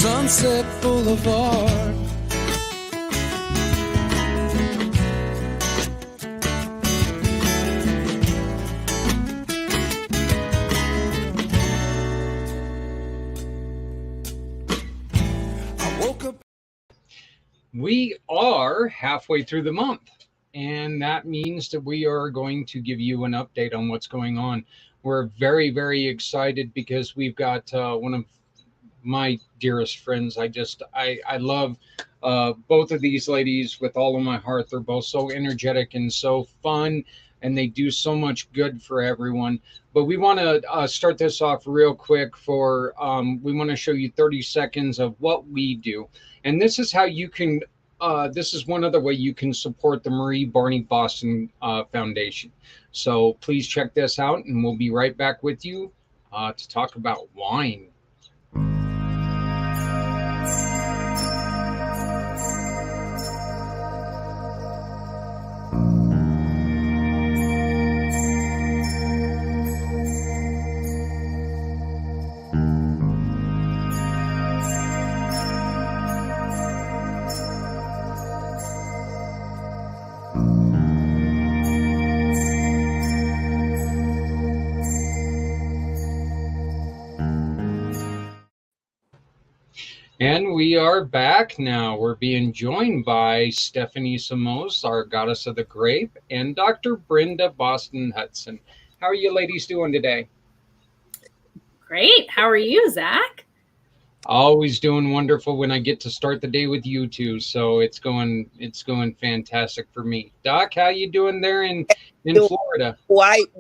Sunset Boulevard. I woke up. We are halfway through the month, and that means that we are going to give you an update on what's going on. We're very, very excited because we've got one of my dearest friends. I love both of these ladies with all of my heart. They're both so energetic and so fun, and they do so much good for everyone. But we want to start this off real quick we want to show you 30 seconds of what we do. And this is how you can, this is one other way you can support the Marie Barney Boston Foundation. So please check this out, and we'll be right back with you to talk about wine. And we are back now. We're being joined by Stephanie Simoes, our goddess of the grape, and Dr. Brenda Boston-Hudson. How are you ladies doing today? Great. How are you, Zach? Always doing wonderful when I get to start the day with you two. So it's going fantastic for me. Doc, how you doing there in Florida? Quite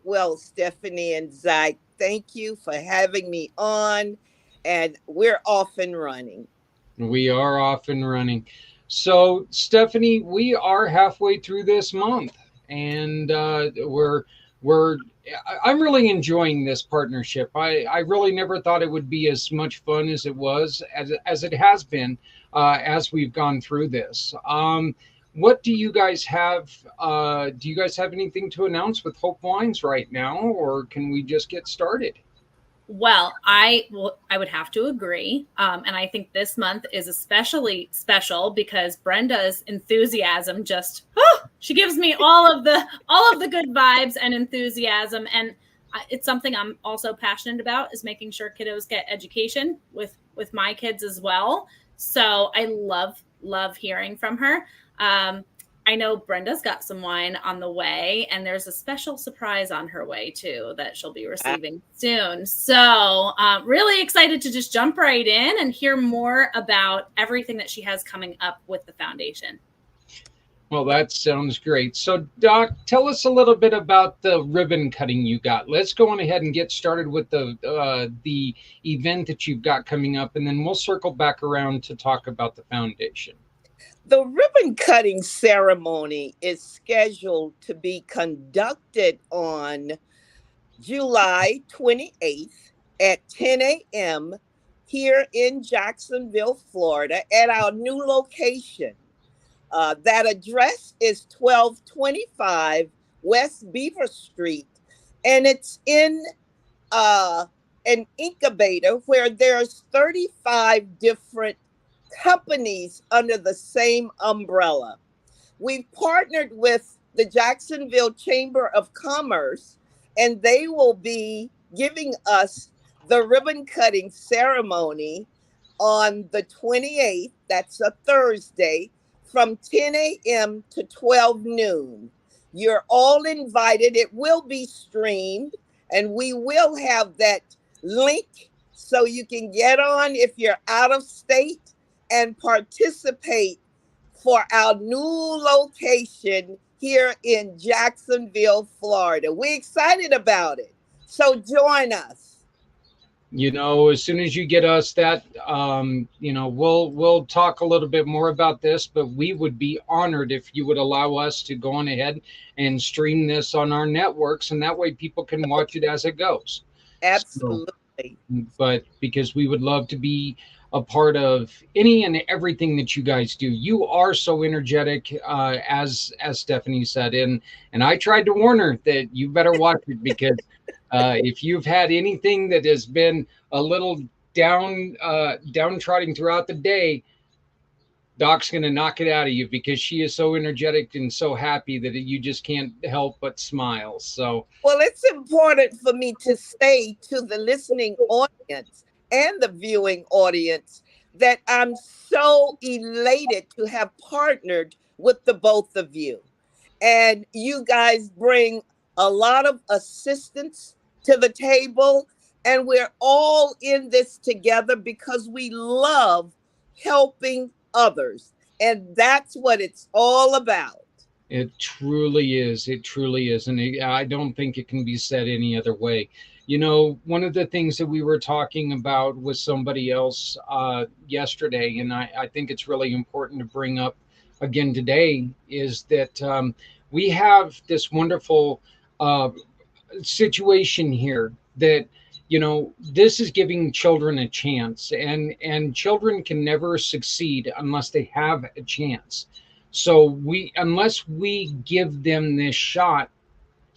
well, Stephanie and Zach. Thank you for having me on. And we're off and running. We are off and running. So, Stephanie, we are halfway through this month, and I'm really enjoying this partnership. I really never thought it would be as much fun as it was, as it has been, as we've gone through this. What do you guys have? Do you guys have anything to announce with Hope Wines right now, or can we just get started? Well, I would have to agree. And I think this month is especially special because Brenda's enthusiasm she gives me all of the good vibes and enthusiasm. And it's something I'm also passionate about, is making sure kiddos get education with my kids as well. So I love hearing from her. I know Brenda's got some wine on the way, and there's a special surprise on her way too that she'll be receiving soon. So really excited to just jump right in and hear more about everything that she has coming up with the foundation. Well, that sounds great. So, Doc, tell us a little bit about the ribbon cutting you got. Let's go on ahead and get started with the event that you've got coming up, and then we'll circle back around to talk about the foundation. The ribbon cutting ceremony is scheduled to be conducted on July 28th at 10 a.m. here in Jacksonville, Florida, at our new location. That address is 1225 West Beaver Street, and it's in an incubator where there's 35 different companies under the same umbrella. We've partnered with the Jacksonville Chamber of Commerce, and they will be giving us the ribbon cutting ceremony on the 28th. That's a Thursday, from 10 a.m. to 12 noon. You're all invited. It will be streamed, and we will have that link so you can get on if you're out of state and participate for our new location here in Jacksonville, Florida. We're excited about it. So join us. You know, as soon as you get us that, we'll talk a little bit more about this, but we would be honored if you would allow us to go on ahead and stream this on our networks, and that way people can watch it as it goes. Absolutely. But because we would love to be a part of any and everything that you guys do. You are so energetic, as Stephanie said, and I tried to warn her that you better watch it, because if you've had anything that has been a little downtrodden throughout the day, Doc's going to knock it out of you because she is so energetic and so happy that you just can't help but smile. So, Well, it's important for me to say to the listening audience and the viewing audience that I'm so elated to have partnered with the both of you. And you guys bring a lot of assistance to the table. And we're all in this together because we love helping others. And that's what it's all about. it truly is. It truly is. And I don't think it can be said any other way. You know, one of the things that we were talking about with somebody else yesterday, and I think it's really important to bring up again today, is that we have this wonderful uh, situation here that, you know, this is giving children a chance, and children can never succeed unless they have a chance. So we, unless we give them this shot,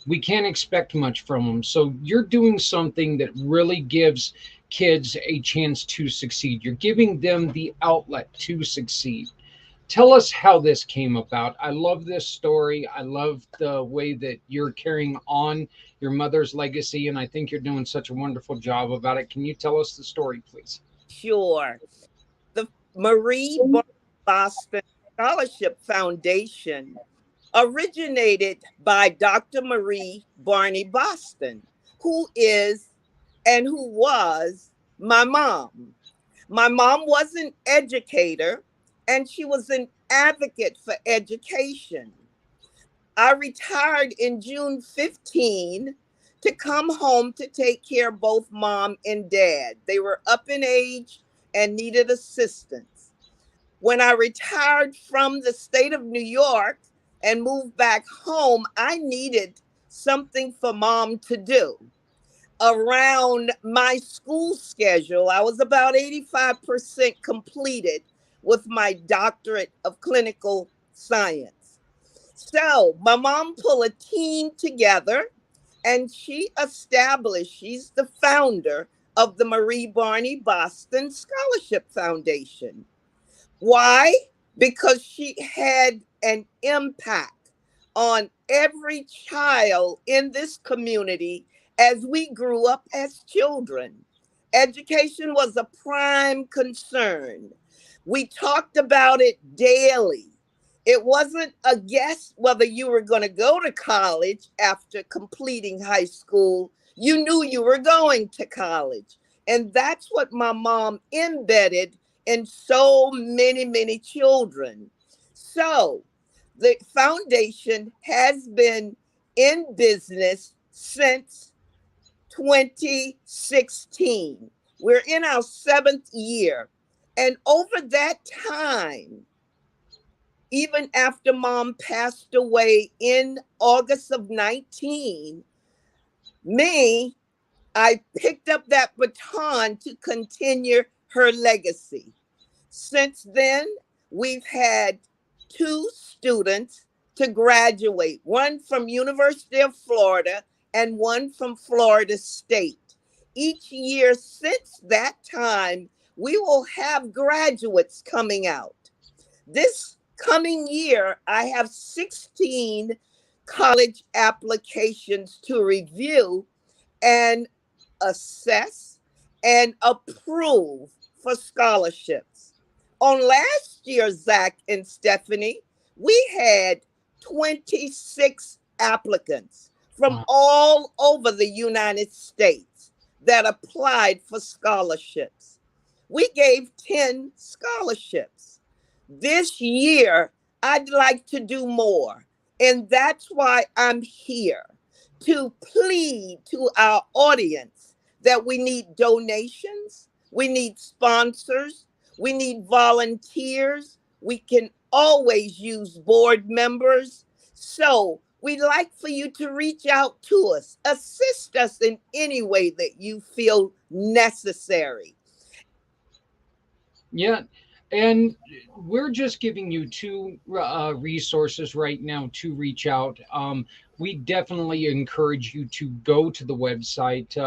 we can't expect much from them. So you're doing something that really gives kids a chance to succeed. You're giving them the outlet to succeed. Tell us how this came about. I love this story. I love the way that you're carrying on your mother's legacy, and I think you're doing such a wonderful job about it. Can you tell us the story, please? Sure. The Marie Boston Scholarship Foundation originated by Dr. Marie Barney Boston, who is and who was my mom. My mom was an educator and she was an advocate for education. I retired in June 15 to come home to take care of both mom and dad. They were up in age and needed assistance. When I retired from the state of New York and moved back home, I needed something for mom to do. Around my school schedule, I was about 85% completed with my doctorate of clinical science. So my mom pulled a team together and she's the founder of the Marie Barney Boston Scholarship Foundation. Why? Because she had an impact on every child in this community as we grew up as children. Education was a prime concern. We talked about it daily. It wasn't a guess whether you were going to go to college after completing high school. You knew you were going to college. And that's what my mom embedded in so many, many children. So the foundation has been in business since 2016. We're in our 7th year. And over that time, even after mom passed away in August of 19, I picked up that baton to continue her legacy. Since then, we've had 2 students to graduate, one from University of Florida and one from Florida State. Each year since that time, we will have graduates coming out. This coming year, I have 16 college applications to review and assess and approve for scholarships. On last year, Zach and Stephanie, we had 26 applicants from all over the United States that applied for scholarships. We gave 10 scholarships. This year, I'd like to do more. And that's why I'm here, to plead to our audience that we need donations, we need sponsors, we need volunteers. We can always use board members. So we'd like for you to reach out to us, assist us in any way that you feel necessary. Yeah. And we're just giving you 2 resources right now to reach out. We definitely encourage you to go to the website,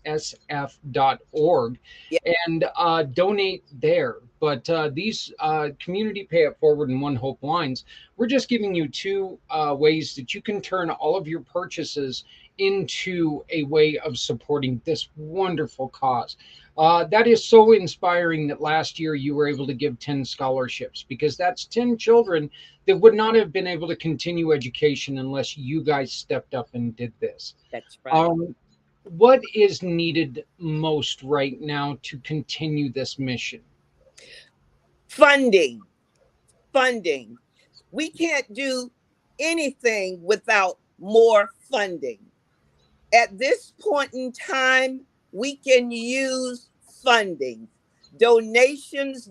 nsf.org Yeah. and donate there. But these community pay it forward and One Hope lines, we're just giving you two ways that you can turn all of your purchases into a way of supporting this wonderful cause. That is so inspiring that last year you were able to give 10 scholarships, because that's 10 children that would not have been able to continue education unless you guys stepped up and did this. That's right. What is needed most right now to continue this mission? Funding. We can't do anything without more funding. At this point in time, we can use funding. Donations.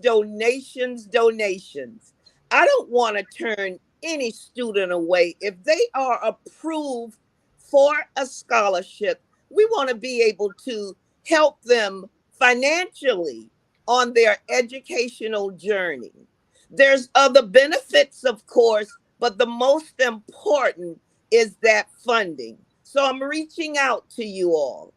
I don't want to turn any student away. If they are approved for a scholarship, we want to be able to help them financially on their educational journey. There's other benefits, of course, but the most important is that funding. So I'm reaching out to you all.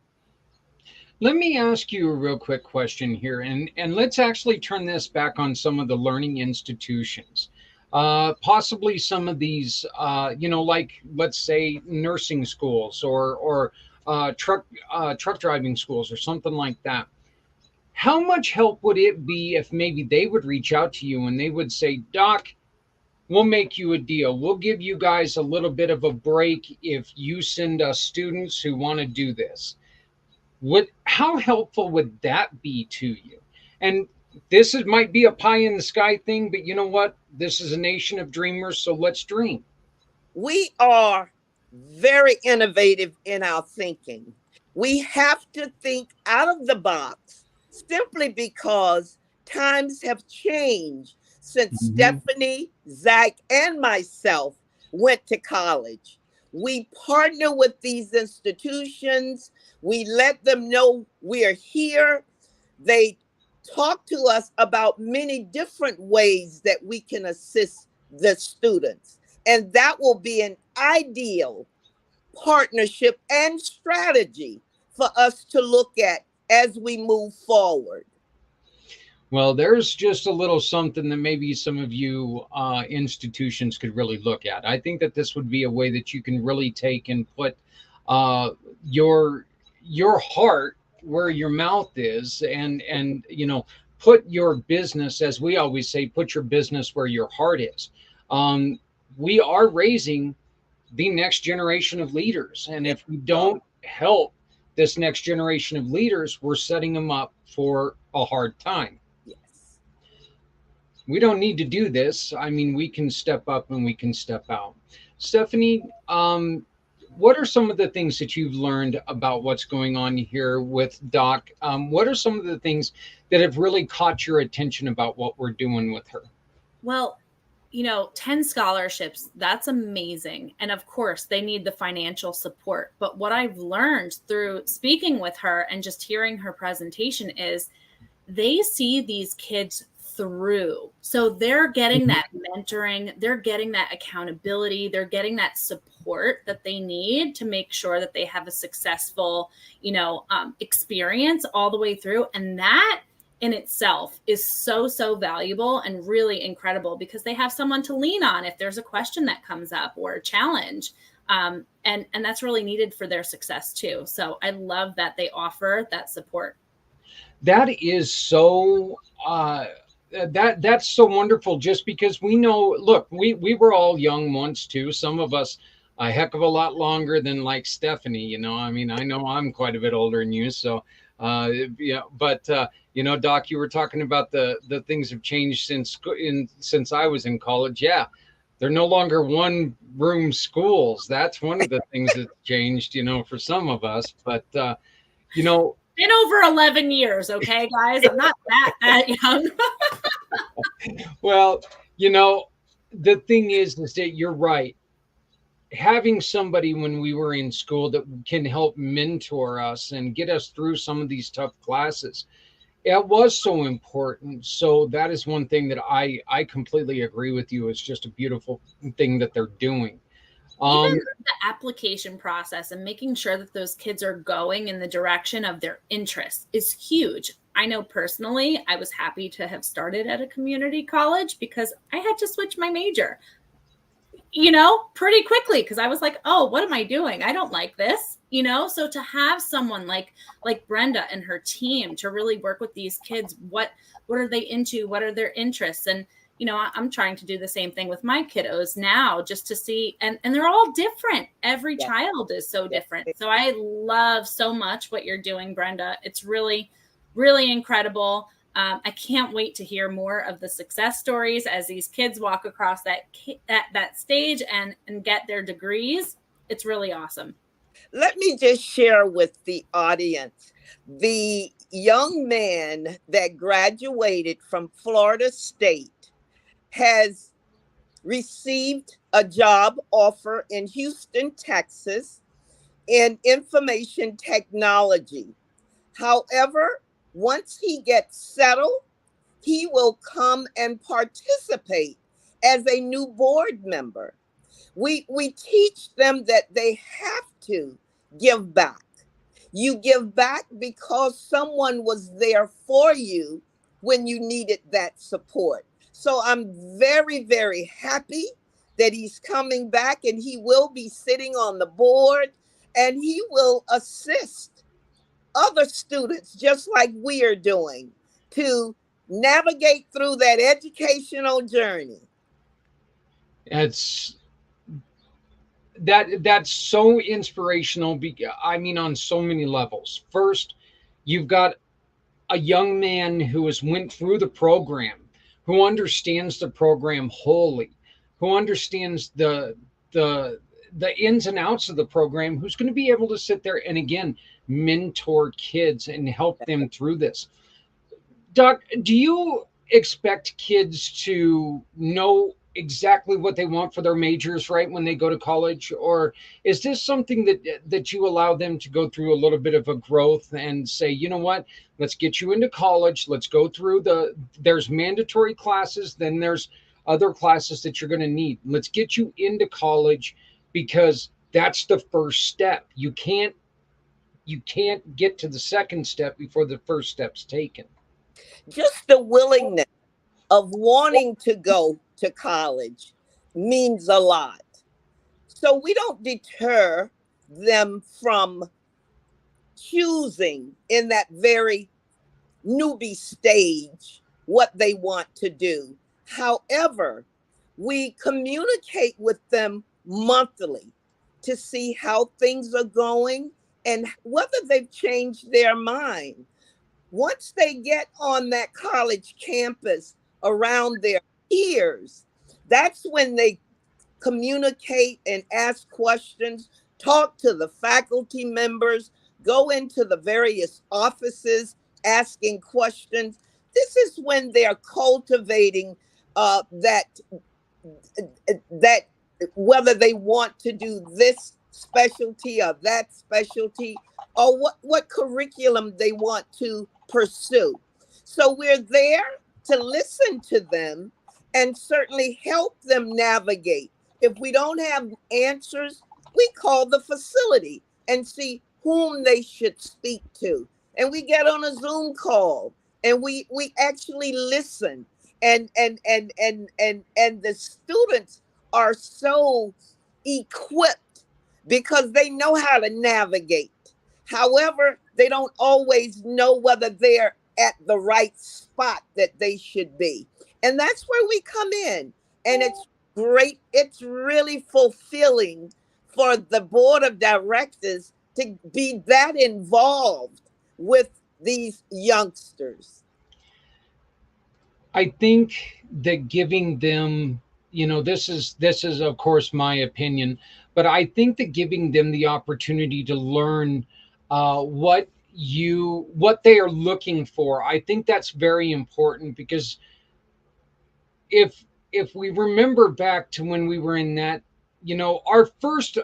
Let me ask you a real quick question here, and let's actually turn this back on some of the learning institutions. Possibly some of these, like, let's say, nursing schools or truck driving schools or something like that. How much help would it be if maybe they would reach out to you and they would say, Doc, we'll make you a deal. We'll give you guys a little bit of a break if you send us students who want to do this. How helpful would that be to you? And might be a pie in the sky thing, but you know what? This is a nation of dreamers, so let's dream. We are very innovative in our thinking. We have to think out of the box, simply because times have changed since Stephanie, Zach, and myself went to college. We partner with these institutions. We let them know we're here. They talk to us about many different ways that we can assist the students. And that will be an ideal partnership and strategy for us to look at as we move forward. Well, there's just a little something that maybe some of you institutions could really look at. I think that this would be a way that you can really take and put your heart where your mouth is, and put your business, as we always say, put your business where your heart is. We are raising the next generation of leaders, and if we don't help this next generation of leaders, we're setting them up for a hard time. Yes. We don't need to do this. I mean, we can step up and we can step out. Stephanie, what are some of the things that you've learned about what's going on here with Doc? What are some of the things that have really caught your attention about what we're doing with her? Well, 10 scholarships, that's amazing. And of course, they need the financial support. But what I've learned through speaking with her and just hearing her presentation is they see these kids through. So they're getting that mentoring, they're getting that accountability, they're getting that support that they need to make sure that they have a successful, experience all the way through. And that in itself is so valuable and really incredible, because they have someone to lean on if there's a question that comes up or a challenge. And that's really needed for their success too. So I love that they offer that support. That is so that's so wonderful, just because we know, look, we were all young once too. Some of us a heck of a lot longer than like Stephanie, I mean, I know I'm quite a bit older than you. So, but Doc, you were talking about the things have changed since I was in college. Yeah. They're no longer one room schools. That's one of the things that's changed, for some of us, but, been over 11 years. Okay, guys, I'm not that young. Well, the thing is that you're right. Having somebody when we were in school that can help mentor us and get us through some of these tough classes, it was so important. So that is one thing that I completely agree with you. It's just a beautiful thing that they're doing. Even the application process and making sure that those kids are going in the direction of their interests is huge. I know personally, I was happy to have started at a community college because I had to switch my major, pretty quickly, because I was like, oh, what am I doing? I don't like this, so to have someone like Brenda and her team to really work with these kids, what are they into? What are their interests? And I'm trying to do the same thing with my kiddos now, just to see, and they're all different. Every child is so different. So I love so much what you're doing, Brenda. It's really, really incredible. I can't wait to hear more of the success stories as these kids walk across that stage and get their degrees. It's really awesome. Let me just share with the audience, the young man that graduated from Florida State has received a job offer in Houston, Texas, in information technology. However, once he gets settled, he will come and participate as a new board member. We teach them that they have to give back. You give back because someone was there for you when you needed that support. So I'm very, very happy that he's coming back, and he will be sitting on the board, and he will assist other students, just like we are doing, to navigate through that educational journey. That's so inspirational. I mean, on so many levels. First, you've got a young man who has went through the program, who understands the program wholly, who understands the ins and outs of the program, who's going to be able to sit there and again mentor kids and help them through this. Doc, do you expect kids to know exactly what they want for their majors right when they go to college, or is this something that you allow them to go through a little bit of a growth and say, you know what, let's get you into college, let's go through there's mandatory classes, then there's other classes that you're going to need, let's get you into college, because that's the first step. You can't get to the second step before the first step's taken. Just the willingness of wanting to go to college means a lot. So we don't deter them from choosing in that very newbie stage what they want to do. However, we communicate with them monthly to see how things are going and whether they've changed their mind. Once they get on that college campus around their peers, that's when they communicate and ask questions, talk to the faculty members, go into the various offices asking questions. This is when they're cultivating that whether they want to do this specialty or that specialty, or what curriculum they want to pursue. So we're there to listen to them and certainly help them navigate. If we don't have answers, we call the facility and see whom they should speak to. And we get on a Zoom call and we actually listen. And the students are so equipped because they know how to navigate. However, they don't always know whether they're at the right spot that they should be. And that's where we come in. And it's great. It's really fulfilling for the board of directors to be that involved with these youngsters. I think that giving them, this is of course my opinion, but I think that giving them the opportunity to learn what they are looking for, I think that's very important, because if we remember back to when we were in that, our first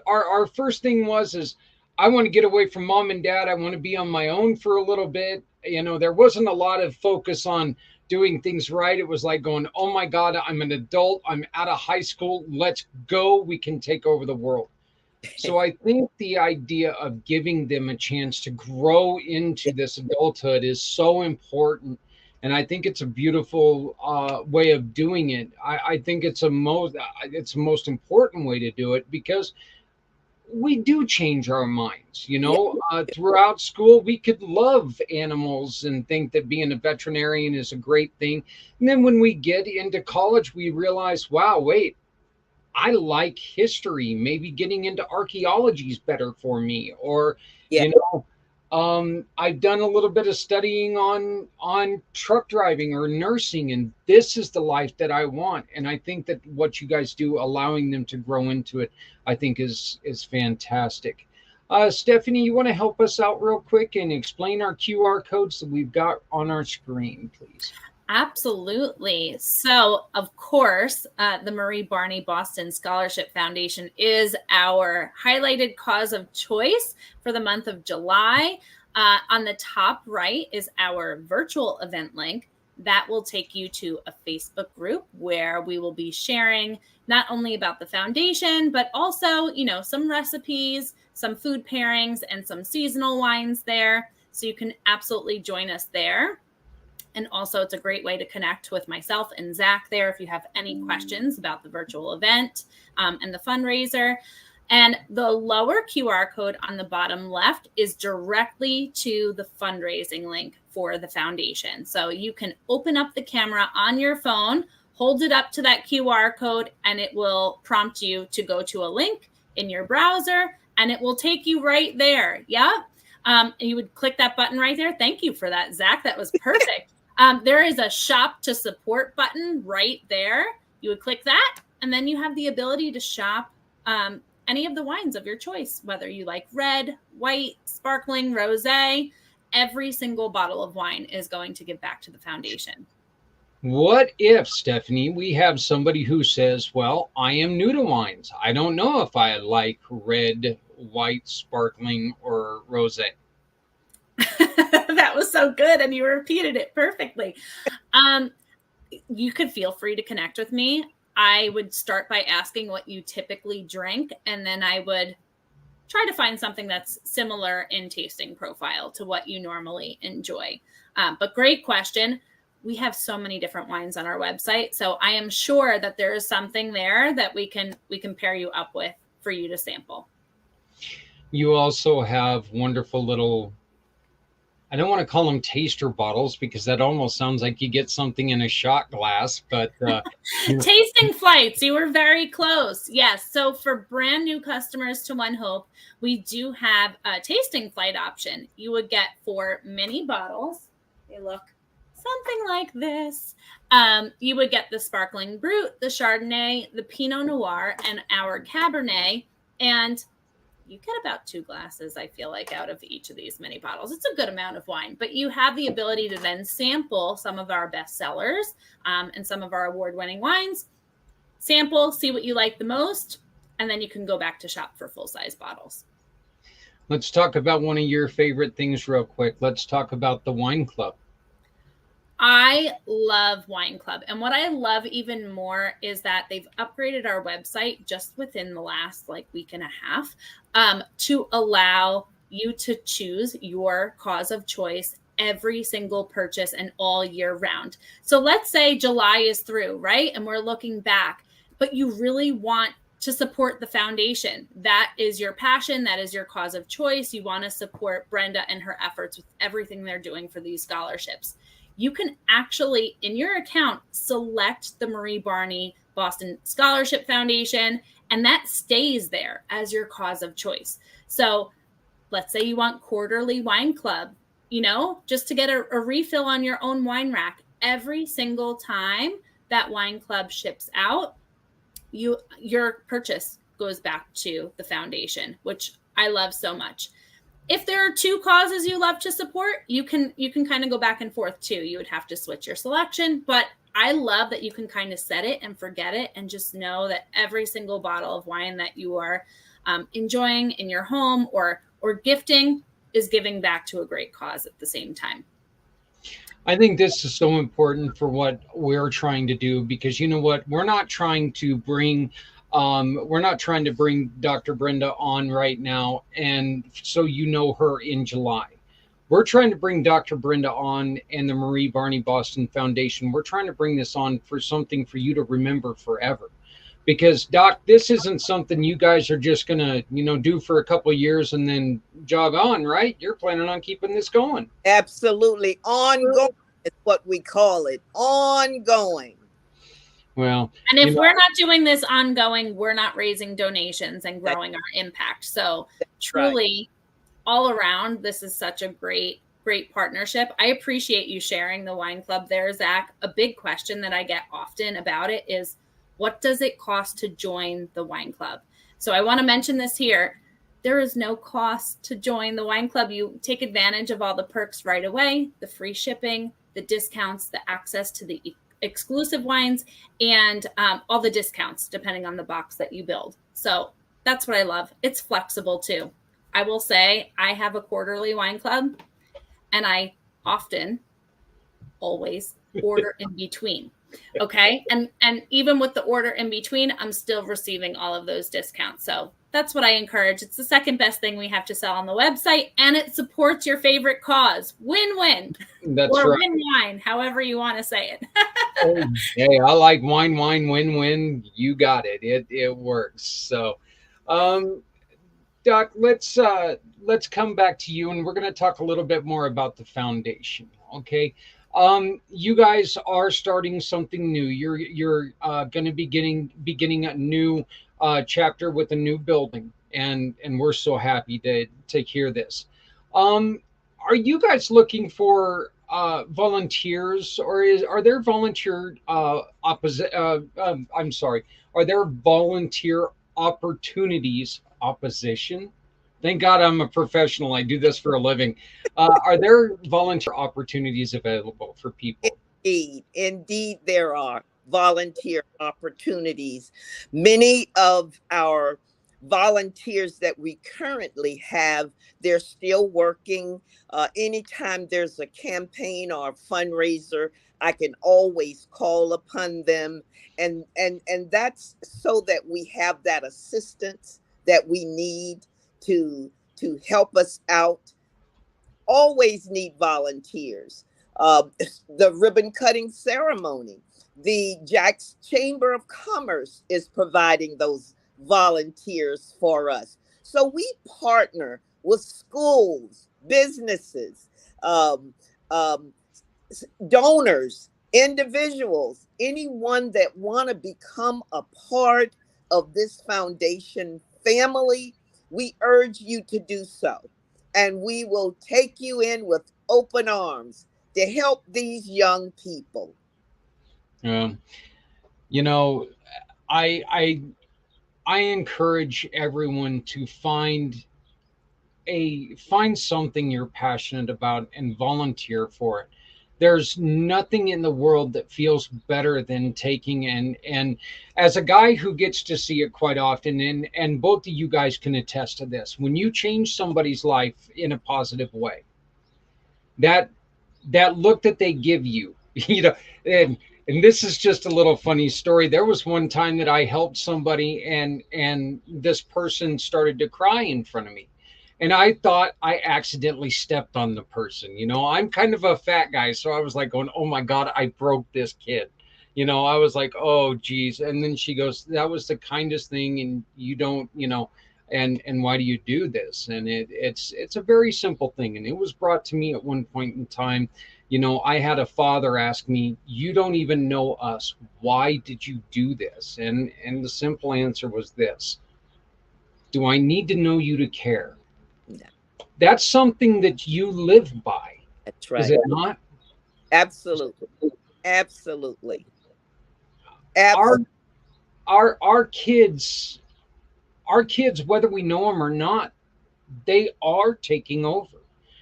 thing is I want to get away from mom and dad. I want to be on my own for a little bit. There wasn't a lot of focus on doing things right. It was like going, oh my God, I'm an adult. I'm out of high school. Let's go. We can take over the world. So I think the idea of giving them a chance to grow into this adulthood is so important. And I think it's a beautiful way of doing it. I think it's the most important way to do it, because we do change our minds. Throughout school, we could love animals and think that being a veterinarian is a great thing. And then when we get into college, we realize, wow, wait, I like history. Maybe getting into archaeology is better for me. Or, Yeah. I've done a little bit of studying on truck driving or nursing, and this is the life that I want. And I think that what you guys do, allowing them to grow into it, I think is fantastic. Stephanie, you want to help us out real quick and explain our QR codes that we've got on our screen, please? Absolutely. So, of course, the Marie Barney Boston Scholarship Foundation is our highlighted cause of choice for the month of July. On the top right is our virtual event link that will take you to a Facebook group where we will be sharing not only about the foundation, but also, some recipes, some food pairings, and some seasonal wines there. So you can absolutely join us there. And also, it's a great way to connect with myself and Zach there if you have any questions about the virtual event and the fundraiser. And the lower QR code on the bottom left is directly to the fundraising link for the foundation. So you can open up the camera on your phone, hold it up to that QR code, and it will prompt you to go to a link in your browser, and it will take you right there. Yeah. And you would click that button right there. Thank you for that, Zach. That was perfect. There is a shop to support button right there. You would click that, and then you have the ability to shop any of the wines of your choice, whether you like red, white, sparkling, rosé. Every single bottle of wine is going to give back to the foundation. What if, Stephanie, we have somebody who says, well, I am new to wines. I don't know if I like red, white, sparkling, or rosé. That was so good, and you repeated it perfectly. You could feel free to connect with me. I would start by asking what you typically drink, and then I would try to find something that's similar in tasting profile to what you normally enjoy. But great question. We have so many different wines on our website, so I am sure that there is something there that we can pair you up with for you to sample. You also have wonderful little, I don't want to call them taster bottles because that almost sounds like you get something in a shot glass, but tasting flights. You were very close. Yes. So for brand new customers to One Hope, we do have a tasting flight option. You would get 4 mini bottles. They look something like this. You would get the Sparkling Brut, the Chardonnay, the Pinot Noir, and our Cabernet. And you get about 2 glasses, I feel like, out of each of these mini bottles. It's a good amount of wine, but you have the ability to then sample some of our best sellers and some of our award-winning wines. Sample, see what you like the most, and then you can go back to shop for full-size bottles. Let's talk about one of your favorite things real quick. Let's talk about the wine club. I love Wine Club. And what I love even more is that they've upgraded our website just within the last week and a half to allow you to choose your cause of choice every single purchase and all year round. So let's say July is through, right? And we're looking back, but you really want to support the foundation. That is your passion. That is your cause of choice. You want to support Brenda and her efforts with everything they're doing for these scholarships. You can actually, in your account, select the Marie Barney Boston Scholarship Foundation, and that stays there as your cause of choice. So let's say you want quarterly wine club, just to get a refill on your own wine rack. Every single time that wine club ships out, your purchase goes back to the foundation, which I love so much. If there are 2 causes you love to support, you can kind of go back and forth too. You would have to switch your selection, but I love that you can kind of set it and forget it and just know that every single bottle of wine that you are enjoying in your home or gifting is giving back to a great cause at the same time. I think this is so important for what we're trying to do, because you know what? We're not trying to bring Dr. Brenda on right now. And so, you know, her in July. We're trying to bring Dr. Brenda on and the Marie Barney Boston Foundation. We're trying to bring this on for something for you to remember forever. Because Doc, this isn't something you guys are just gonna, you know, do for a couple of years and then jog on, right? You're planning on keeping this going. Absolutely. Ongoing is what we call it. Ongoing. Well, and if we're not doing this ongoing, we're not raising donations and growing our impact. So truly, all around, this is such a great partnership. I appreciate you sharing the wine club there, Zach. A big question that I get often about it is, what does it cost to join the wine club? So I want to mention this here. There is no cost to join the wine club. You take advantage of all the perks right away, the free shipping, the discounts, the access to the exclusive wines, and all the discounts depending on the box that you build. So that's what I love. It's flexible too. I will say I have a quarterly wine club, and I often, always order in between. Okay. And even with the order in between, I'm still receiving all of those discounts. So that's what I encourage. It's the second best thing we have to sell on the website, and it supports your favorite cause. Win-win. That's or right. win-wine, however you want to say it. Hey, I like wine, win-win. You got it. It works. So, Doc, let's come back to you, and we're going to talk a little bit more about the foundation. Okay. You guys are starting something new. You're going to be beginning a new chapter with a new building, and we're so happy to hear this. Are you guys looking for volunteers, or are there volunteer I'm sorry. Are there volunteer opportunities? Opposition? Thank God I'm a professional. I do this for a living. Are there volunteer opportunities available for people? Indeed, there are volunteer opportunities. Many of our volunteers that we currently have, they're still working. Anytime there's a campaign or a fundraiser, I can always call upon them, and that's so that we have that assistance that we need to help us out. Always need volunteers. The ribbon cutting ceremony, the Jack's Chamber of Commerce is providing those volunteers for us. So we partner with schools, businesses, donors, individuals, anyone that want to become a part of this foundation family. We urge you to do so, and we will take you in with open arms to help these young people. You know, I encourage everyone to find something you're passionate about and volunteer for it. There's nothing in the world that feels better than taking and as a guy who gets to see it quite often, and both of you guys can attest to this, when you change somebody's life in a positive way, that look that they give you, you know, and this is just a little funny story. There was one time that I helped somebody, and this person started to cry in front of me. And I thought I accidentally stepped on the person. You know, I'm kind of a fat guy. So I was like going, oh my God, I broke this kid. You know, I was like, oh, geez. And then she goes, that was the kindest thing. And you don't, you know, and why do you do this? And it's a very simple thing. And it was brought to me at one point in time. You know, I had a father ask me, you don't even know us. Why did you do this? And the simple answer was this: do I need to know you to care? That's something that you live by. That's right. Is it not? Absolutely. Absolutely. Our kids, whether we know them or not, they are taking over.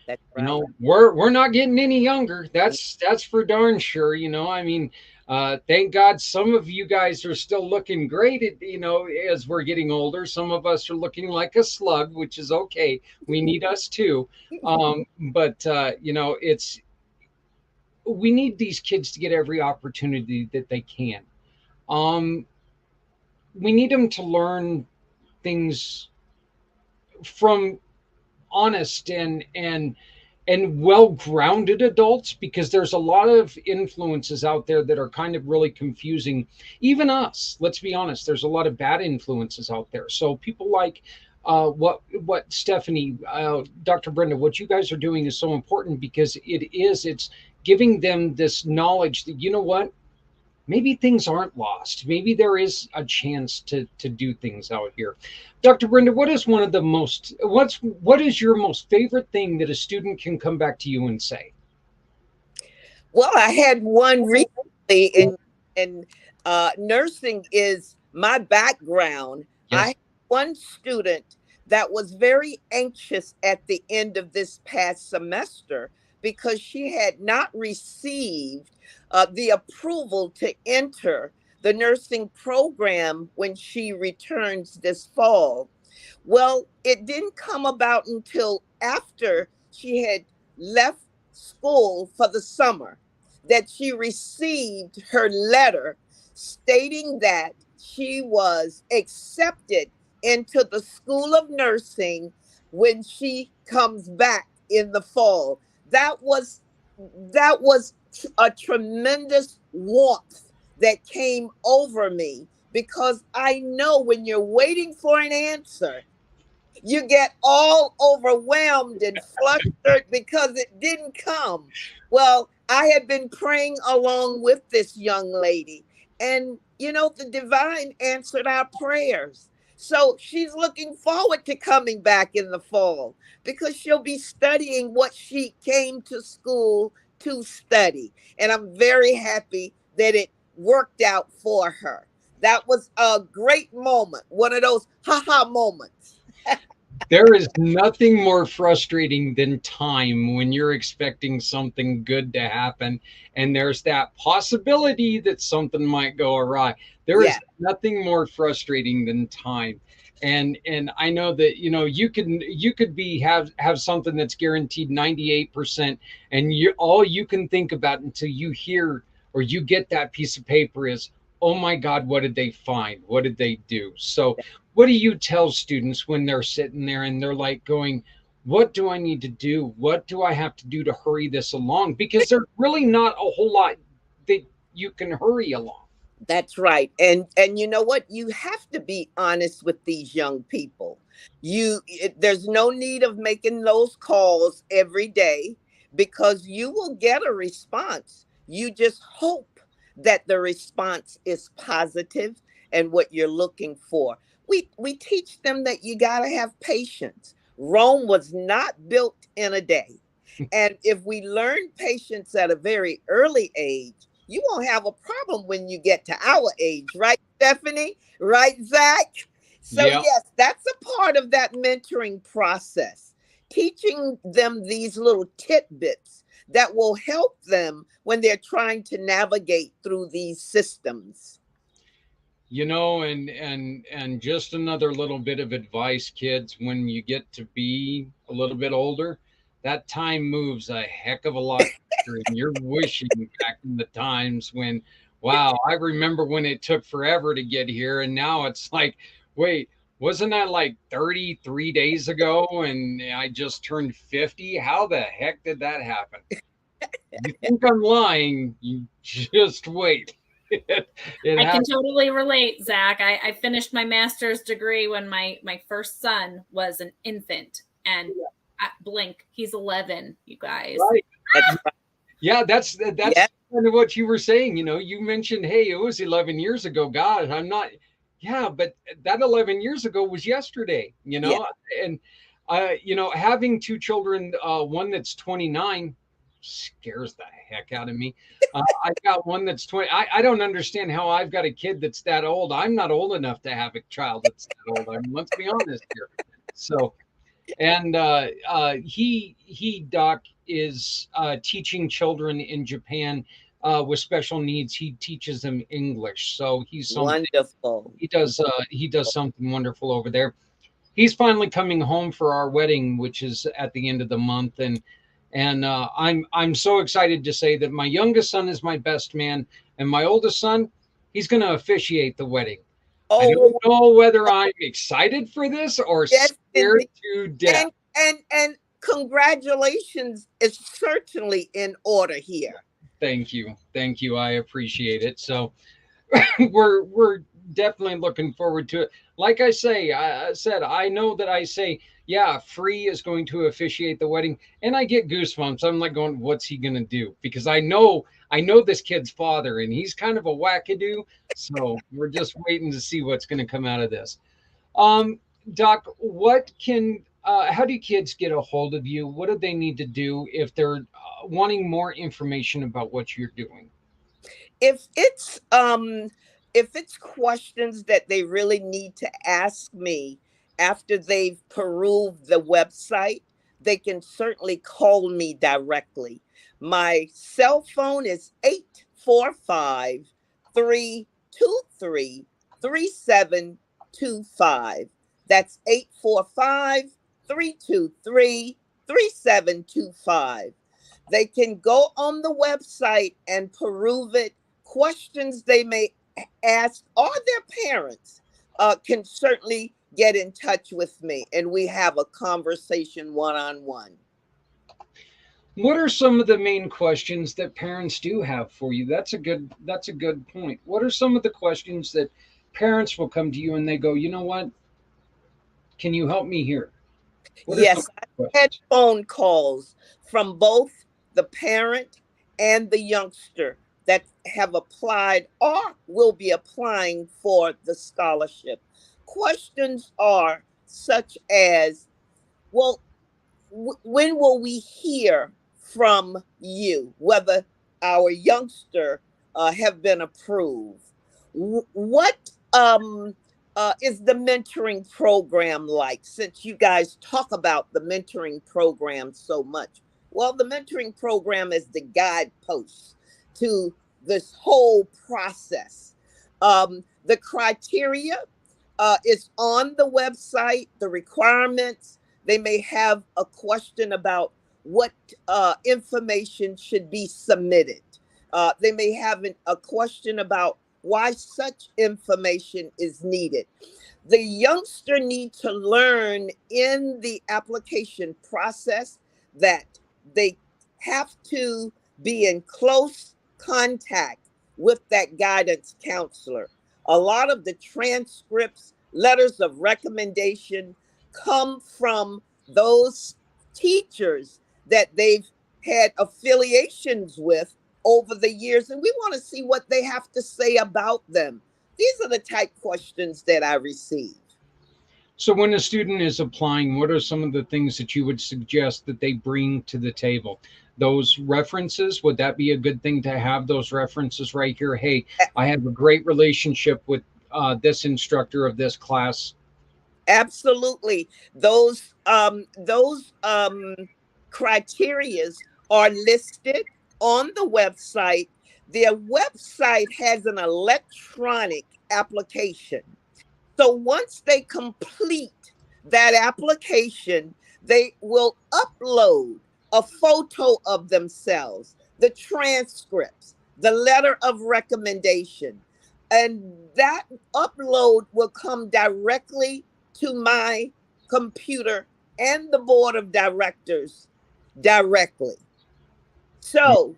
That's right. You know, we're not getting any younger. That's for darn sure. You know, I mean, thank God some of you guys are still looking great at, you know, as we're getting older. Some of us are looking like a slug, which is okay. We need us too. But you know, we need these kids to get every opportunity that they can. Um, we need them to learn things from honest and well-grounded adults, because there's a lot of influences out there that are kind of really confusing even us. Let's be honest, there's a lot of bad influences out there. So people like what Stephanie, Dr. Brenda, what you guys are doing is so important, because it's giving them this knowledge that, you know what, maybe things aren't lost. Maybe there is a chance to do things out here. Dr. Brenda, what is what is your most favorite thing that a student can come back to you and say? Well, I had one recently in nursing is my background. Yes. I had one student that was very anxious at the end of this past semester because she had not received the approval to enter the nursing program when she returns this fall. Well, it didn't come about until after she had left school for the summer that she received her letter stating that she was accepted into the School of Nursing when she comes back in the fall. That was a tremendous warmth that came over me, because I know when you're waiting for an answer, you get all overwhelmed and flustered because it didn't come. Well, I had been praying along with this young lady, and the divine answered our prayers. So she's looking forward to coming back in the fall, because she'll be studying what she came to school to study. And I'm very happy that it worked out for her. That was a great moment, one of those haha moments. There is nothing more frustrating than time when you're expecting something good to happen and there's that possibility that something might go awry. There is nothing more frustrating than time. And I know that you could have something that's guaranteed 98%, and all you can think about until you hear or you get that piece of paper is, oh my God, what did they find? What did they do? So what do you tell students when they're sitting there and they're like going, what do I need to do? What do I have to do to hurry this along? Because there's really not a whole lot that you can hurry along. That's right. And you know what? You have to be honest with these young people. There's no need of making those calls every day, because you will get a response. You just hope that the response is positive and what you're looking for. We teach them that you got to have patience. Rome was not built in a day. And if we learn patience at a very early age, you won't have a problem when you get to our age, right, Stephanie? Right, Zach? So yes, that's a part of that mentoring process, teaching them these little tidbits that will help them when they're trying to navigate through these systems. And just another little bit of advice, kids, when you get to be a little bit older, that time moves a heck of a lot faster, and you're wishing back in the times when, wow, I remember when it took forever to get here, and now it's like, wait, wasn't that like 33 days ago and I just turned 50? How the heck did that happen? You think I'm lying, you just wait. I can totally relate, Zach. I finished my master's degree when my first son was an infant, and blink, he's 11, you guys. Right. Yeah, that's kind of what you were saying. You mentioned, hey, it was 11 years ago. God, I'm not. Yeah, but that 11 years ago was yesterday. And having two children, one that's 29 scares the heck out of me. I got one that's 20. I don't understand how I've got a kid that's that old. I'm not old enough to have a child that's that old. I mean, let's be honest here. So, and he Doc is teaching children in Japan with special needs. He teaches them English. So he's wonderful. He does something wonderful over there. He's finally coming home for our wedding, which is at the end of the month, and And I'm so excited to say that my youngest son is my best man, and my oldest son, he's going to officiate the wedding. I don't Oh, know whether I'm excited for this or yes, scared to death. and congratulations is certainly in order here. Thank you. I appreciate it. So we're definitely looking forward to it. Like I said, I know that I say, yeah, Free is going to officiate the wedding, and I get goosebumps. I'm like going, what's he gonna do? Because I know this kid's father, and he's kind of a wackadoo. So we're just waiting to see what's going to come out of this. Um, Doc, what can how do kids get a hold of you? What do they need to do if they're wanting more information about what you're doing? If it's questions that they really need to ask me after they've perused the website, they can certainly call me directly. My cell phone is 845-323-3725. That's 845-323-3725. They can go on the website and peruse it. Questions they may ask or their parents can certainly get in touch with me, and we have a conversation one-on-one. What are some of the main questions that parents do have for you? That's a good point. What are some of the questions that parents will come to you and they go, you know what? Can you help me here? What are some Yes, of I the had questions? phone calls from both the parent and the youngster that have applied or will be applying for the scholarship. Questions are such as, well, when will we hear from you, whether our youngster have been approved? What is the mentoring program like, since you guys talk about the mentoring program so much? Well, the mentoring program is the guidepost to this whole process. The criteria is on the website, the requirements. They may have a question about what information should be submitted. They may have a question about why such information is needed. The youngster needs to learn in the application process that they have to be in close contact with that guidance counselor. A lot of the transcripts, letters of recommendation come from those teachers that they've had affiliations with over the years, and we want to see what they have to say about them. These are the type questions that I receive. So when a student is applying, what are some of the things that you would suggest that they bring to the table? Those references, would that be a good thing to have those references right here? Hey, I have a great relationship with this instructor of this class. Absolutely. Those criterias are listed on the website. Their website has an electronic application. So once they complete that application, they will upload a photo of themselves, the transcripts, the letter of recommendation, and that upload will come directly to my computer and the board of directors directly. So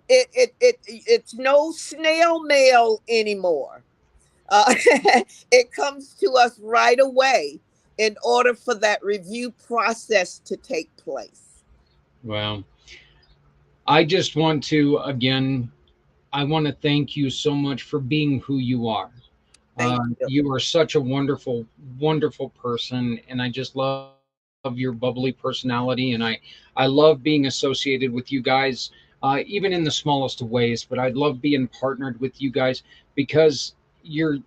it's no snail mail anymore. It comes to us right away in order for that review process to take place. Well, I just want to, again, I want to thank you so much for being who you are. Thank you. You are such a wonderful, wonderful person, and I just love your bubbly personality. And I love being associated with you guys, even in the smallest of ways. But I love being partnered with you guys because you're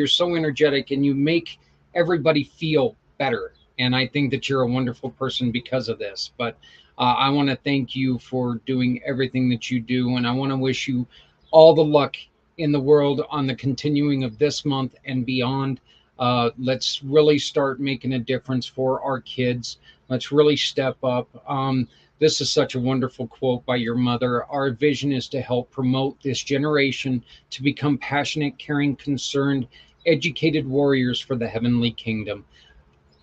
so energetic and you make everybody feel better. And I think that you're a wonderful person because of this. But I want to thank you for doing everything that you do, and I want to wish you all the luck in the world on the continuing of this month and beyond. Let's really start making a difference for our kids. Let's really step up. This is such a wonderful quote by your mother. Our vision is to help promote this generation to become passionate, caring, concerned, educated warriors for the heavenly kingdom.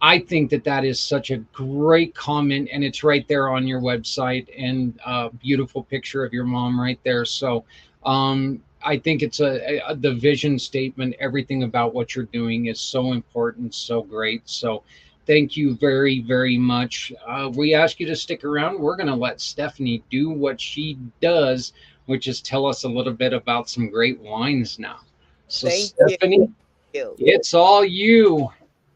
I think that that is such a great comment, and it's right there on your website, and a beautiful picture of your mom right there. So I think it's the vision statement. Everything about what you're doing is so important, so great. So thank you very, very much. We ask you to stick around. We're going to let Stephanie do what she does, which is tell us a little bit about some great wines now. So Thank Stephanie, you. it's all you.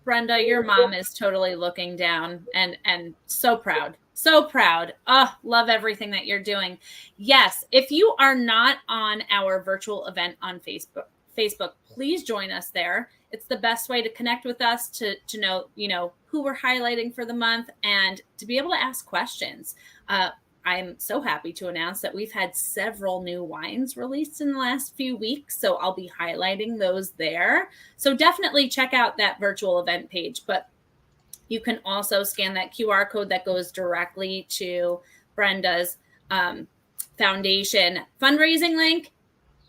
Brenda, your mom is totally looking down and so proud. So proud. Oh, love everything that you're doing. Yes, if you are not on our virtual event on Facebook, please join us there. It's the best way to connect with us, to know, who we're highlighting for the month, and to be able to ask questions. I'm so happy to announce that we've had several new wines released in the last few weeks, so I'll be highlighting those there. So definitely check out that virtual event page, but you can also scan that QR code that goes directly to Brenda's foundation fundraising link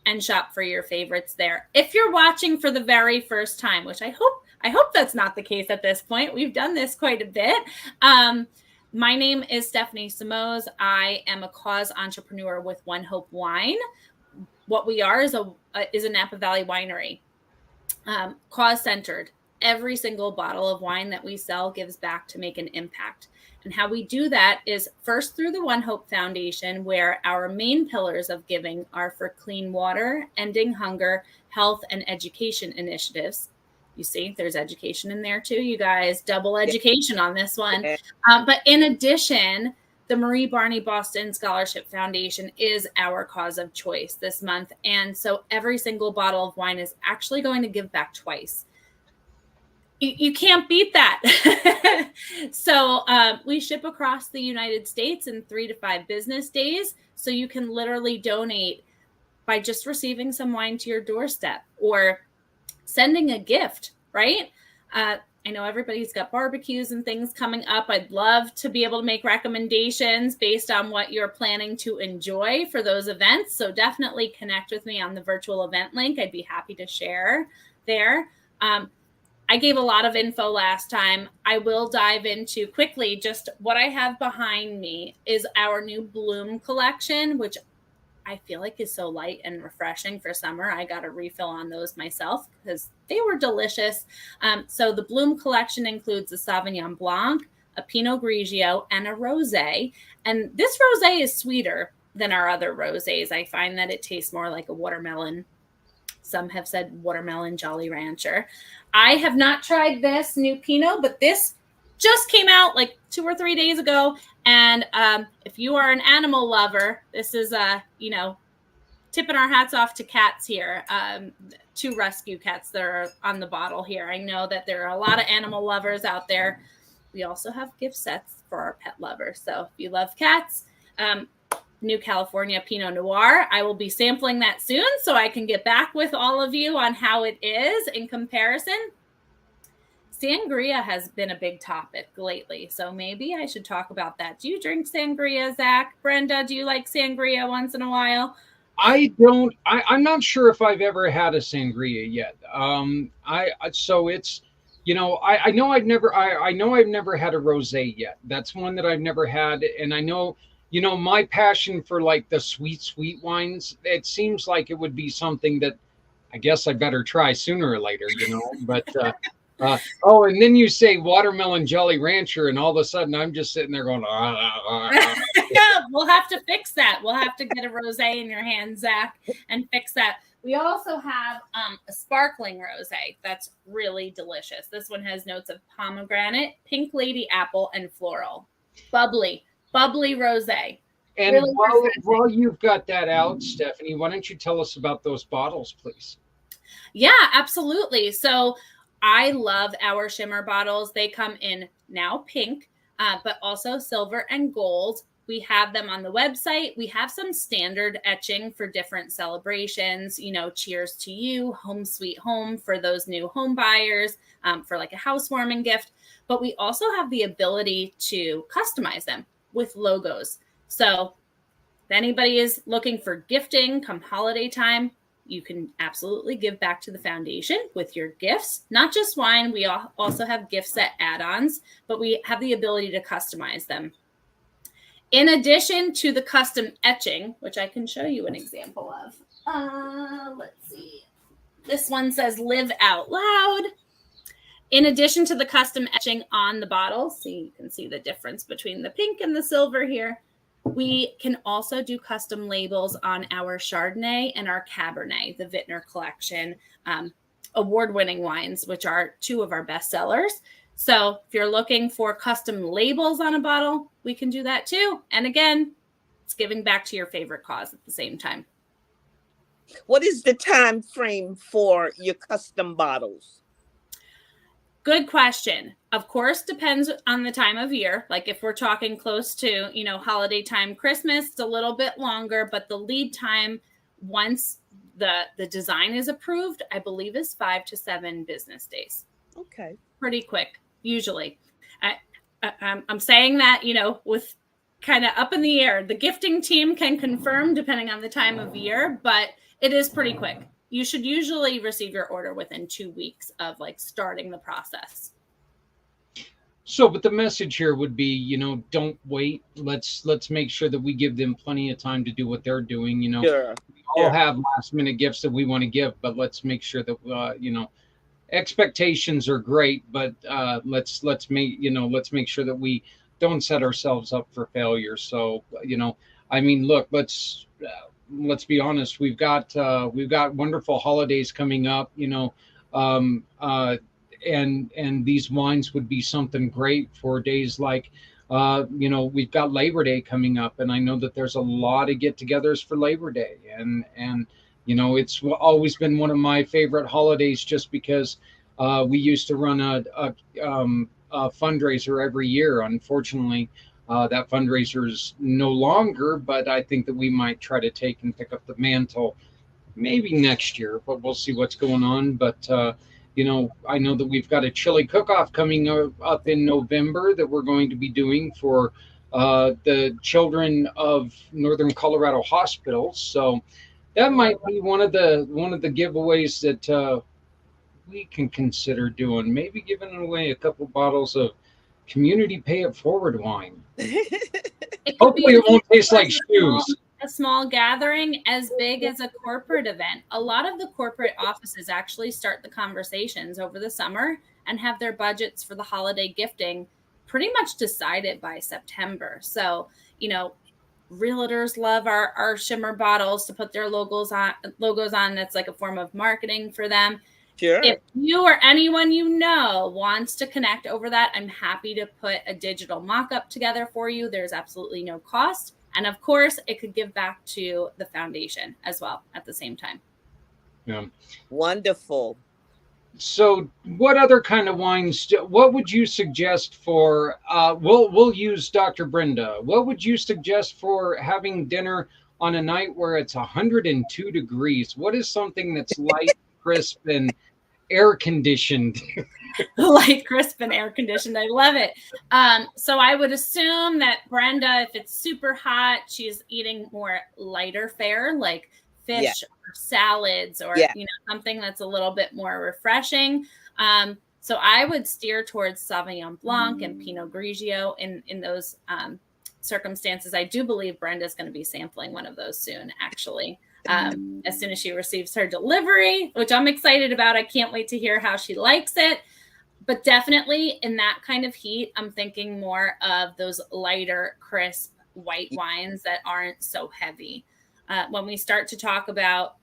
and shop for your favorites there. If you're watching for the very first time, which I hope that's not the case at this point. We've done this quite a bit. My name is Stephanie Simoes. I am a cause entrepreneur with One Hope Wine. What we are is a Napa Valley winery, cause-centered. Every single bottle of wine that we sell gives back to make an impact. And how we do that is first through the One Hope Foundation, where our main pillars of giving are for clean water, ending hunger, health, and education initiatives. You see, there's education in there too, you guys. Double education on this one. But in addition, the Marie Barney Boston Scholarship Foundation is our cause of choice this month. And so every single bottle of wine is actually going to give back twice. You can't beat that. So we ship across the United States in 3 to 5 business days. So you can literally donate by just receiving some wine to your doorstep or sending a gift, right? I know everybody's got barbecues and things coming up. I'd love to be able to make recommendations based on what you're planning to enjoy for those events. So definitely connect with me on the virtual event link. I'd be happy to share there. I gave a lot of info last time. I will dive into quickly just what I have behind me is our new Bloom collection, which I feel like is so light and refreshing for summer. I got a refill on those myself because they were delicious. So the Bloom collection includes a Sauvignon Blanc, a Pinot Grigio, and a Rosé. And this Rosé is sweeter than our other Rosés. I find that it tastes more like a watermelon. Some have said watermelon Jolly Rancher. I have not tried this new Pinot, but this just came out like 2 or 3 days ago. And if you are an animal lover, this is, tipping our hats off to cats here, 2 rescue cats that are on the bottle here. I know that there are a lot of animal lovers out there. We also have gift sets for our pet lovers. So if you love cats, New California Pinot Noir. I will be sampling that soon so I can get back with all of you on how it is in comparison. Sangria has been a big topic lately, so maybe I should talk about that. Do you drink sangria, Zach? Brenda, do you like sangria once in a while? I don't. I'm not sure if I've ever had a sangria yet. So it's, I know I've never had a rosé yet. That's one that I've never had, and I know. My passion for like the sweet wines, it seems like it would be something that I guess I better try sooner or later, but, and then you say watermelon Jolly Rancher and all of a sudden I'm just sitting there going, We'll have to fix that. We'll have to get a rosé in your hand, Zach, and fix that. We also have a sparkling rosé that's really delicious. This one has notes of pomegranate, pink lady apple, and floral. Bubbly rosé. And really while you've got that out, Stephanie, why don't you tell us about those bottles, please? Yeah, absolutely. So I love our shimmer bottles. They come in now pink, but also silver and gold. We have them on the website. We have some standard etching for different celebrations, cheers to you, home sweet home for those new home buyers, for like a housewarming gift. But we also have the ability to customize them. with logos. So if anybody is looking for gifting come holiday time, you can absolutely give back to the foundation with your gifts. Not just wine, we also have gift set add-ons, but we have the ability to customize them. In addition to the custom etching, which I can show you an example of. Let's see. This one says live out loud. In addition to the custom etching on the bottle, so you can see the difference between the pink and the silver here, we can also do custom labels on our Chardonnay and our Cabernet, the Vintner Collection, award-winning wines, which are two of our best sellers. So if you're looking for custom labels on a bottle, we can do that too. And again, it's giving back to your favorite cause at the same time. What is the time frame for your custom bottles? Good question. Of course, depends on the time of year. Like if we're talking close to, holiday time, Christmas, it's a little bit longer, but the lead time once the design is approved, I believe is 5 to 7 business days. Okay. Pretty quick, usually. I'm saying that, with kind of up in the air. The gifting team can confirm depending on the time of year, but it is pretty quick. You should usually receive your order within 2 weeks of starting the process. So, but the message here would be, don't wait. Let's make sure that we give them plenty of time to do what they're doing. Sure. We all have last minute gifts that we want to give, but let's make sure that, expectations are great, but let's make sure that we don't set ourselves up for failure. So, look, let's be honest. We've got wonderful holidays coming up, and these wines would be something great for days like, we've got Labor Day coming up, and I know that there's a lot of get-togethers for Labor Day, and it's always been one of my favorite holidays just because we used to run a fundraiser every year. Unfortunately, that fundraiser is no longer, but I think that we might try to take and pick up the mantle maybe next year, but we'll see what's going on. But, I know that we've got a chili cook-off coming up in November that we're going to be doing for the children of Northern Colorado hospitals. So that might be one of the giveaways that we can consider doing, maybe giving away a couple bottles of community pay it forward wine. Hopefully it won't taste like shoes. A small gathering as big as a corporate event. A lot of the corporate offices actually start the conversations over the summer and have their budgets for the holiday gifting pretty much decided by September. So, realtors love our shimmer bottles to put their logos on. That's like a form of marketing for them. Sure. If you or anyone wants to connect over that, I'm happy to put a digital mock-up together for you. There's absolutely no cost. And of course, it could give back to the foundation as well at the same time. Yeah. Wonderful. So what other kind of wines, what would you suggest for, we'll use Dr. Brenda. What would you suggest for having dinner on a night where it's 102 degrees? What is something that's light, crisp, and air conditioned? Light, crisp, and air conditioned. I love it. So I would assume that Brenda, if it's super hot, she's eating more lighter fare, like fish or salads or something that's a little bit more refreshing. So I would steer towards Sauvignon Blanc and Pinot Grigio in those circumstances. I do believe Brenda's going to be sampling one of those soon, actually. As soon as she receives her delivery, which I'm excited about. I can't wait to hear how she likes it. But definitely in that kind of heat, I'm thinking more of those lighter, crisp white wines that aren't so heavy. When we start to talk about,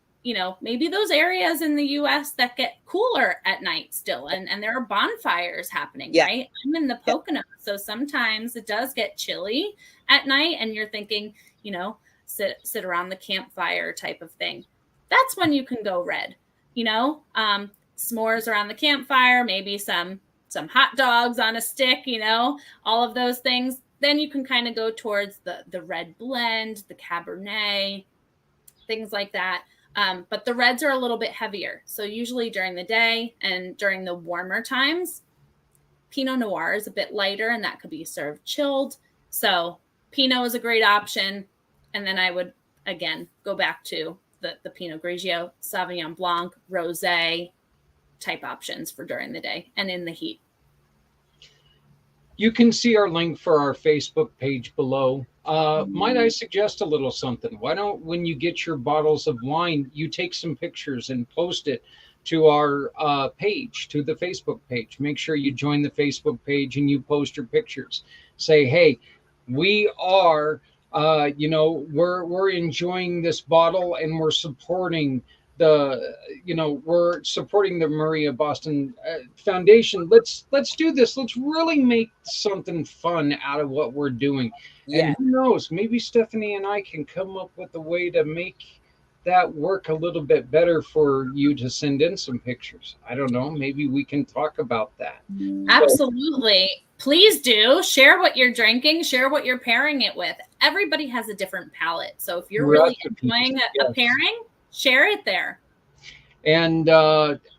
maybe those areas in the U.S. that get cooler at night still, and there are bonfires happening, right? I'm in the Poconos, so sometimes it does get chilly at night, and you're thinking, sit around the campfire type of thing. That's when you can go red, s'mores around the campfire, maybe some hot dogs on a stick, all of those things. Then you can kind of go towards the red blend, the Cabernet, things like that. But the reds are a little bit heavier. So usually during the day and during the warmer times, Pinot Noir is a bit lighter and that could be served chilled. So Pinot is a great option. And then I would, again, go back to the Pinot Grigio, Sauvignon Blanc, Rosé type options for during the day and in the heat. You can see our link for our Facebook page below. Might I suggest a little something? Why don't, when you get your bottles of wine, you take some pictures and post it to our page, to the Facebook page. Make sure you join the Facebook page and you post your pictures. Say, hey, we are, we're enjoying this bottle and we're supporting we're supporting the Maria Boston Foundation. Let's do this. Let's really make something fun out of what we're doing. Yeah. And who knows, maybe Stephanie and I can come up with a way to make that work a little bit better for you to send in some pictures. I don't know. Maybe we can talk about that. Absolutely. Please do share what you're drinking, share what you're pairing it with. Everybody has a different palate. So if you're really enjoying a pairing, share it there. And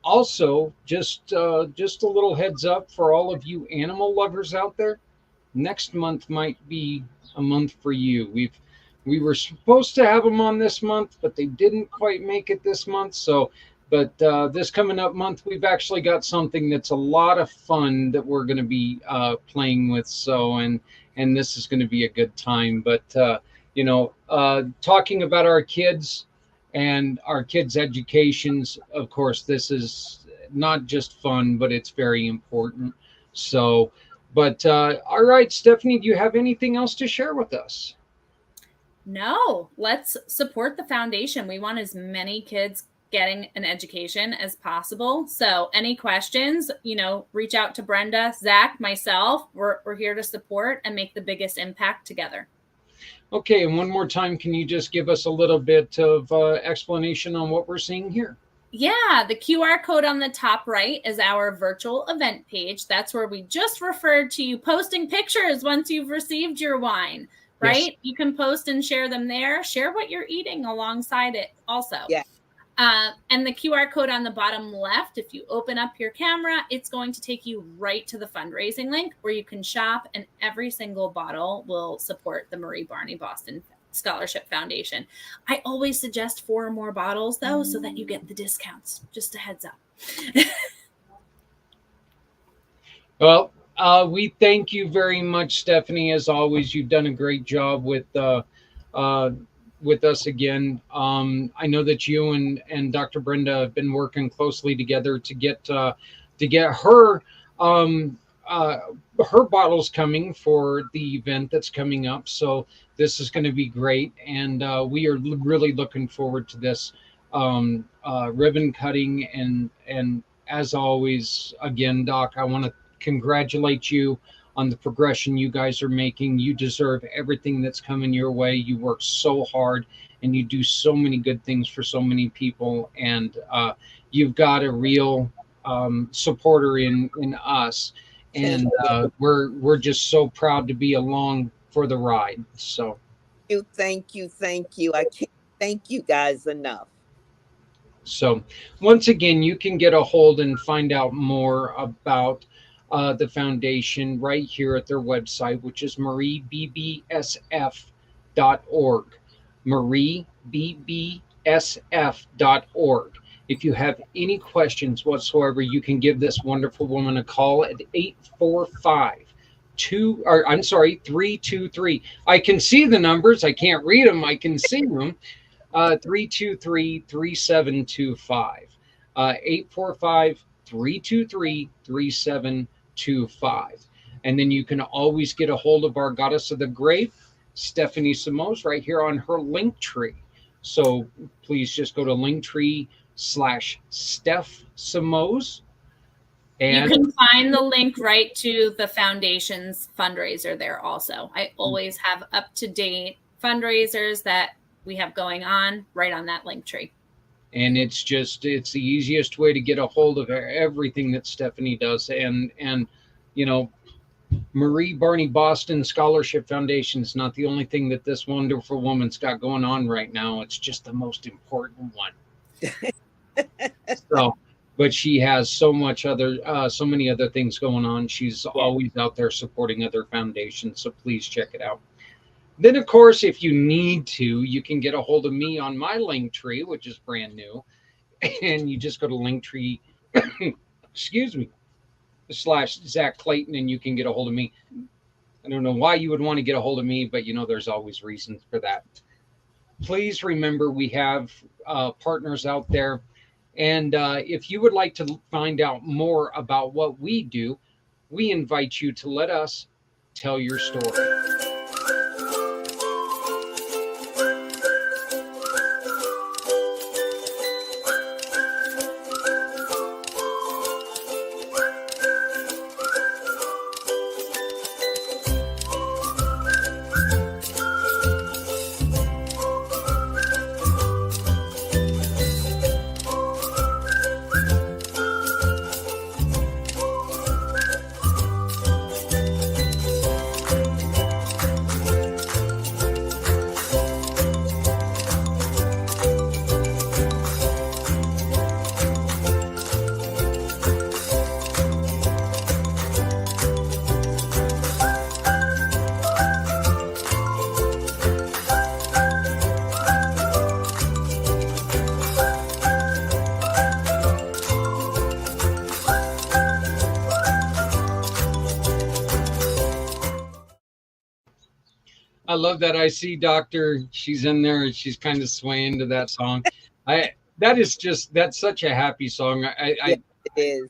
also, just a little heads up for all of you animal lovers out there. Next month might be a month for you. We were supposed to have them on this month, but they didn't quite make it this month. So, but this coming up month, we've actually got something that's a lot of fun that we're going to be playing with. So, and this is going to be a good time. But talking about our kids and our kids' educations, of course, this is not just fun, but it's very important. So, but all right, Stephanie, do you have anything else to share with us? No, let's support the foundation. We want as many kids getting an education as possible. So any questions, reach out to Brenda, Zach, myself. We're here to support and make the biggest impact together. Okay, and one more time, can you just give us a little bit of explanation on what we're seeing here? Yeah, the QR code on the top right is our virtual event page. That's where we just referred to you posting pictures once you've received your wine, right? Yes. You can post and share them there. Share what you're eating alongside it also. Yeah. And the QR code on the bottom left, if you open up your camera, it's going to take you right to the fundraising link where you can shop, and every single bottle will support the Marie Barney Boston Scholarship Foundation. I always suggest 4 or more bottles, though, so that you get the discounts. Just a heads up. Well, we thank you very much, Stephanie. As always, you've done a great job with us again. I know that you and Dr. Brenda have been working closely together to get her bottles coming for the event that's coming up. So this is going to be great, and we are really looking forward to this ribbon cutting. And as always, again, Doc, I want to congratulate you on the progression you guys are making. You deserve everything that's coming your way. You work so hard and you do so many good things for so many people. And you've got a real supporter in us. And we're just so proud to be along for the ride. So thank you. I can't thank you guys enough. So once again, you can get a hold and find out more about the foundation right here at their website, which is mariebbsf.org. mariebbsf.org. If you have any questions whatsoever, you can give this wonderful woman a call at 323. I can see the numbers. I can't read them. I can see them. 323-3725. 845-323-3725. And then you can always get a hold of our goddess of the grape, Stephanie Simoes, right here on her link tree. So please just go to linktree/Steph Simoes. And you can find the link right to the foundation's fundraiser there also. I always have up-to-date fundraisers that we have going on right on that link tree. And it's the easiest way to get a hold of everything that Stephanie does. And Marie Barney Boston Scholarship Foundation is not the only thing that this wonderful woman's got going on right now. It's just the most important one. But she has so many other things going on. She's always out there supporting other foundations. So please check it out. Then, of course, if you need to, you can get a hold of me on my Linktree, which is brand new. And you just go to Linktree, excuse me, / Zach Clayton, and you can get a hold of me. I don't know why you would want to get a hold of me, but there's always reasons for that. Please remember we have partners out there. And if you would like to find out more about what we do, we invite you to let us tell your story. I love that. I see Doctor. She's in there. She's kind of swaying to that song. That's such a happy song. It is.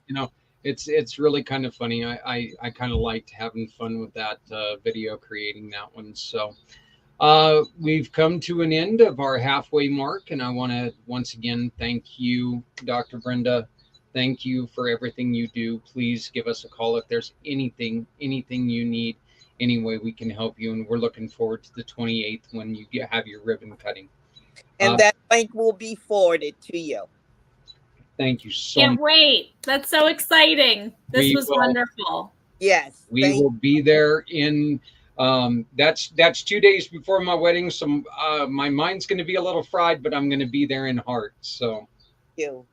It's really kind of funny. I kind of liked having fun with that video, creating that one. So we've come to an end of our halfway mark, and I want to once again thank you, Dr. Brenda. Thank you for everything you do. Please give us a call if there's anything you need. Any way we can help you, and we're looking forward to the 28th when you have your ribbon cutting. And that link will be forwarded to you. Thank you so Can't much. wait. That's so exciting. This was wonderful. Yes. We will be there in that's 2 days before my wedding, so my mind's going to be a little fried, but I'm going to be there in heart. So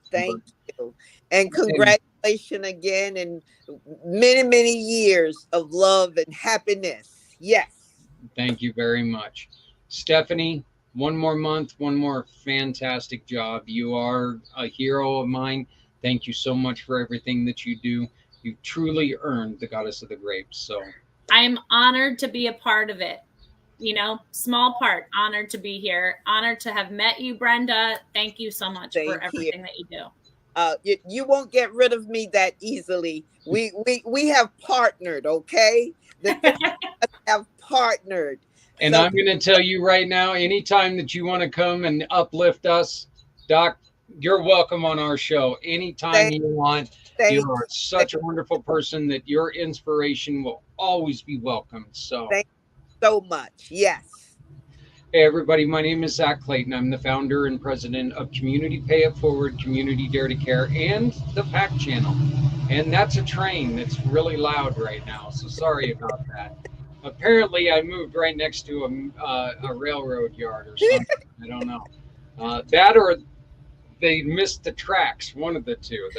thank you. And congratulations again, and many years of love and happiness. Yes. Thank you very much. Stephanie, one more month, one more fantastic job. You are a hero of mine. Thank you so much for everything that you do. You truly earned the Goddess of the Grapes. So I'm honored to be a part of it. Small part, honored to be here. Honored to have met you, Brenda. Thank you so much for everything that you do. You won't get rid of me that easily. We have partnered, okay? Have partnered. And I'm going to tell you right now, anytime that you want to come and uplift us, Doc, you're welcome on our show. Anytime you want. You are such a wonderful person that your inspiration will always be welcome. So thank you so much. Yes. Hey, everybody. My name is Zach Clayton. I'm the founder and president of Community Pay It Forward, Community Dare to Care, and the PAC channel. And that's a train that's really loud right now. So sorry about that. Apparently, I moved right next to a railroad yard or something. I don't know. That or they missed the tracks. One of the two.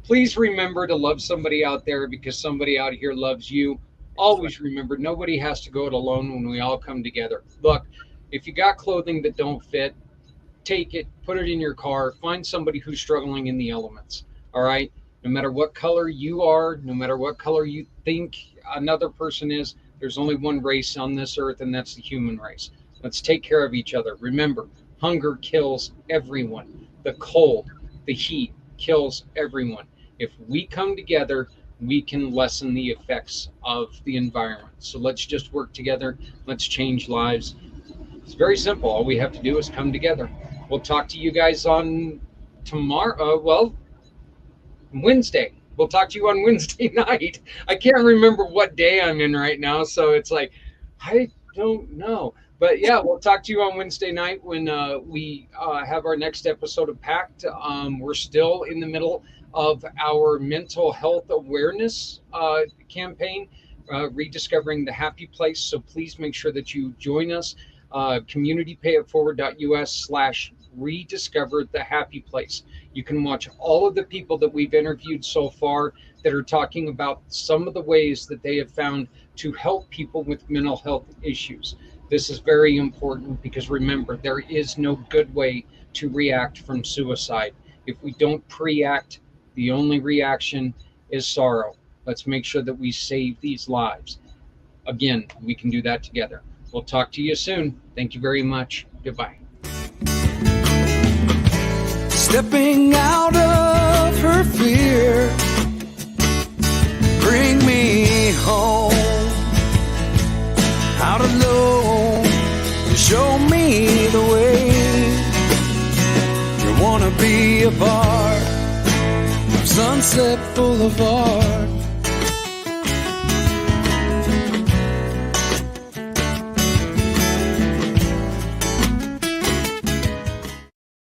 Please remember to love somebody out there, because somebody out here loves you. Always remember, nobody has to go it alone when we all come together. Look, if you got clothing that don't fit, take it, put it in your car, find somebody who's struggling in the elements. All right? No matter what color you are, no matter what color you think another person is, there's only one race on this earth, and that's the human race. Let's take care of each other. Remember, hunger kills everyone. The cold, the heat kills everyone. If we come together, we can lessen the effects of the environment. So let's just work together. Let's change lives. It's very simple. All we have to do is come together. We'll talk to you guys on tomorrow. Wednesday. We'll talk to you on Wednesday night. I can't remember what day I'm in right now, so it's like, I don't know. But yeah, we'll talk to you on Wednesday night when we have our next episode of Pact. We're still in the middle of our mental health awareness campaign, rediscovering the happy place. So please make sure that you join us. Communitypayitforward.us/ rediscover the happy place. You can watch all of the people that we've interviewed so far that are talking about some of the ways that they have found to help people with mental health issues. This is very important because remember, there is no good way to react from suicide. If we don't pre-act, the only reaction is sorrow. Let's make sure that we save these lives. Again, we can do that together. We'll talk to you soon. Thank you very much. Goodbye. Stepping out of her fear, bring me home. Out alone, show me the way. You wanna be a part of Sunset Boulevard.